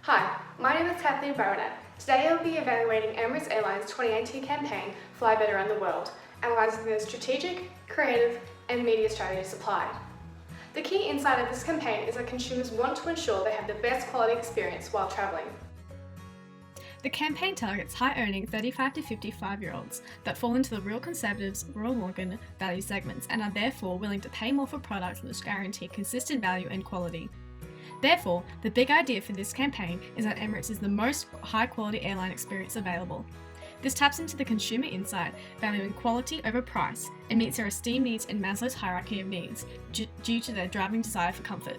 Hi, my name is Kathleen Bramadat. Today I will be evaluating Emirates Airlines' 2018 campaign, Fly Better Around the World, analysing the strategic, creative and media strategies applied. The key insight of this campaign is that consumers want to ensure they have the best quality experience while travelling. The campaign targets high-earning 35 to 55-year-olds that fall into the real conservatives, Royal Morgan value segments and are therefore willing to pay more for products which guarantee consistent value and quality. Therefore, the big idea for this campaign is that Emirates is the most high-quality airline experience available. This taps into the consumer insight, valuing quality over price, and meets their esteemed needs in Maslow's hierarchy of needs, due to their driving desire for comfort.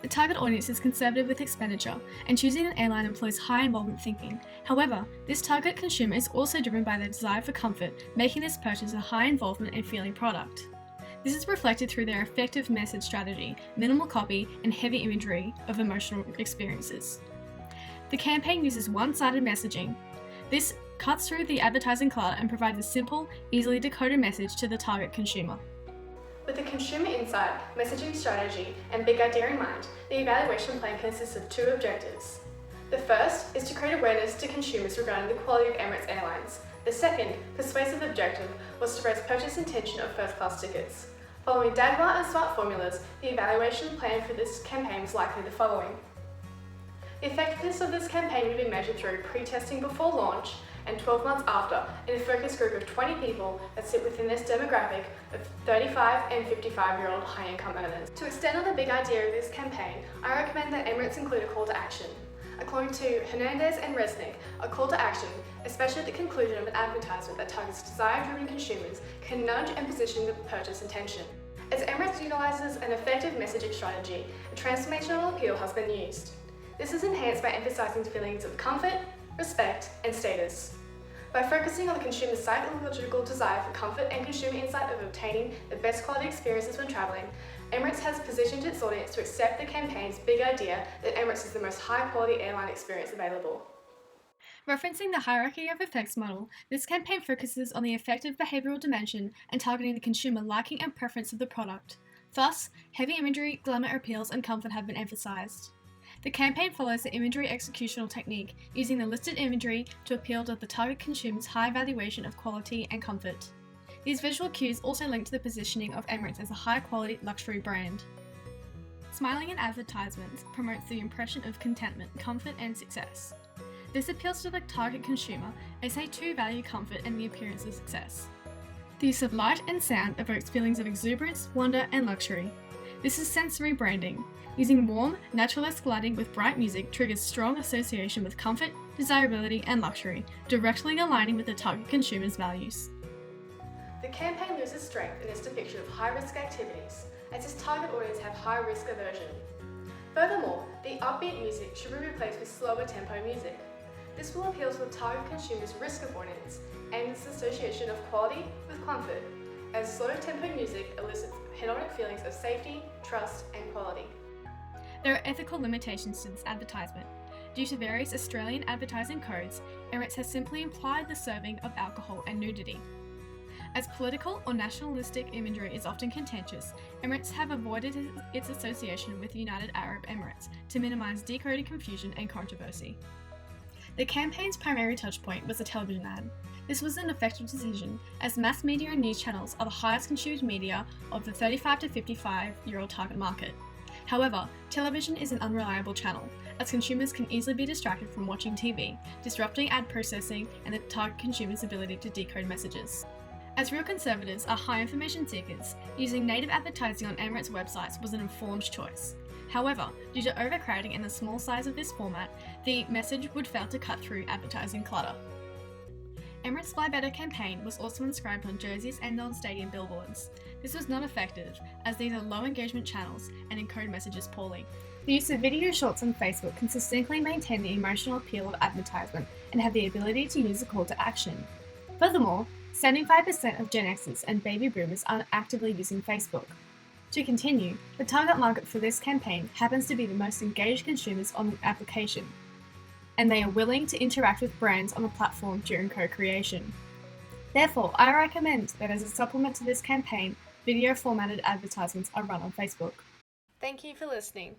The target audience is conservative with expenditure, and choosing an airline employs high involvement thinking. However, this target consumer is also driven by their desire for comfort, making this purchase a high involvement and feeling product. This is reflected through their effective message strategy, minimal copy, and heavy imagery of emotional experiences. The campaign uses one-sided messaging. This cuts through the advertising clutter and provides a simple, easily decoded message to the target consumer. With the consumer insight, messaging strategy and big idea in mind, the evaluation plan consists of two objectives. The first is to create awareness to consumers regarding the quality of Emirates Airlines. The second, persuasive objective, was to raise purchase intention of first-class tickets. Following Dagmar and SMART formulas, the evaluation plan for this campaign was likely the following. The effectiveness of this campaign would be measured through pre-testing before launch and 12 months after in a focus group of 20 people that sit within this demographic of 35 and 55-year-old high-income earners. To extend on the big idea of this campaign, I recommend that Emirates include a call to action. According to Hernandez and Resnick, a call to action, especially at the conclusion of an advertisement that targets desire-driven consumers, can nudge and position the purchase intention. As Emirates utilises an effective messaging strategy, a transformational appeal has been used. This is enhanced by emphasising feelings of comfort, respect and status. By focusing on the consumer's psychological desire for comfort and consumer insight of obtaining the best quality experiences when travelling, Emirates has positioned its audience to accept the campaign's big idea that Emirates is the most high-quality airline experience available. Referencing the hierarchy of effects model, this campaign focuses on the effective behavioural dimension and targeting the consumer liking and preference of the product. Thus, heavy imagery, glamour appeals and comfort have been emphasised. The campaign follows the imagery executional technique, using the listed imagery to appeal to the target consumer's high valuation of quality and comfort. These visual cues also link to the positioning of Emirates as a high-quality luxury brand. Smiling in advertisements promotes the impression of contentment, comfort and success. This appeals to the target consumer as they too value comfort and the appearance of success. The use of light and sound evokes feelings of exuberance, wonder and luxury. This is sensory branding. Using warm, naturalesque lighting with bright music triggers strong association with comfort, desirability and luxury, directly aligning with the target consumer's values. The campaign loses strength in its depiction of high-risk activities, as its target audience have high-risk aversion. Furthermore, the upbeat music should be replaced with slower tempo music. This will appeal to the target consumer's risk avoidance and its association of quality with comfort, as slow tempo music elicits hedonic feelings of safety, trust and quality. There are ethical limitations to this advertisement. Due to various Australian advertising codes, Emirates has simply implied the serving of alcohol and nudity. As political or nationalistic imagery is often contentious, Emirates have avoided its association with the United Arab Emirates to minimise decoded confusion and controversy. The campaign's primary touchpoint was a television ad. This was an effective decision, as mass media and news channels are the highest consumed media of the 35 to 55-year-old target market. However, television is an unreliable channel, as consumers can easily be distracted from watching TV, disrupting ad processing and the target consumer's ability to decode messages. As real conservatives are high information seekers, using native advertising on Emirates websites was an informed choice. However, due to overcrowding and the small size of this format, the message would fail to cut through advertising clutter. Emirates' Fly Better campaign was also inscribed on jerseys and on stadium billboards. This was not effective, as these are low engagement channels and encode messages poorly. The use of video shorts on Facebook can succinctly maintain the emotional appeal of advertisement and have the ability to use a call to action. Furthermore, 75% of Gen Xers and baby boomers are actively using Facebook. To continue, the target market for this campaign happens to be the most engaged consumers on the application, and they are willing to interact with brands on the platform during co-creation. Therefore, I recommend that as a supplement to this campaign, video formatted advertisements are run on Facebook. Thank you for listening.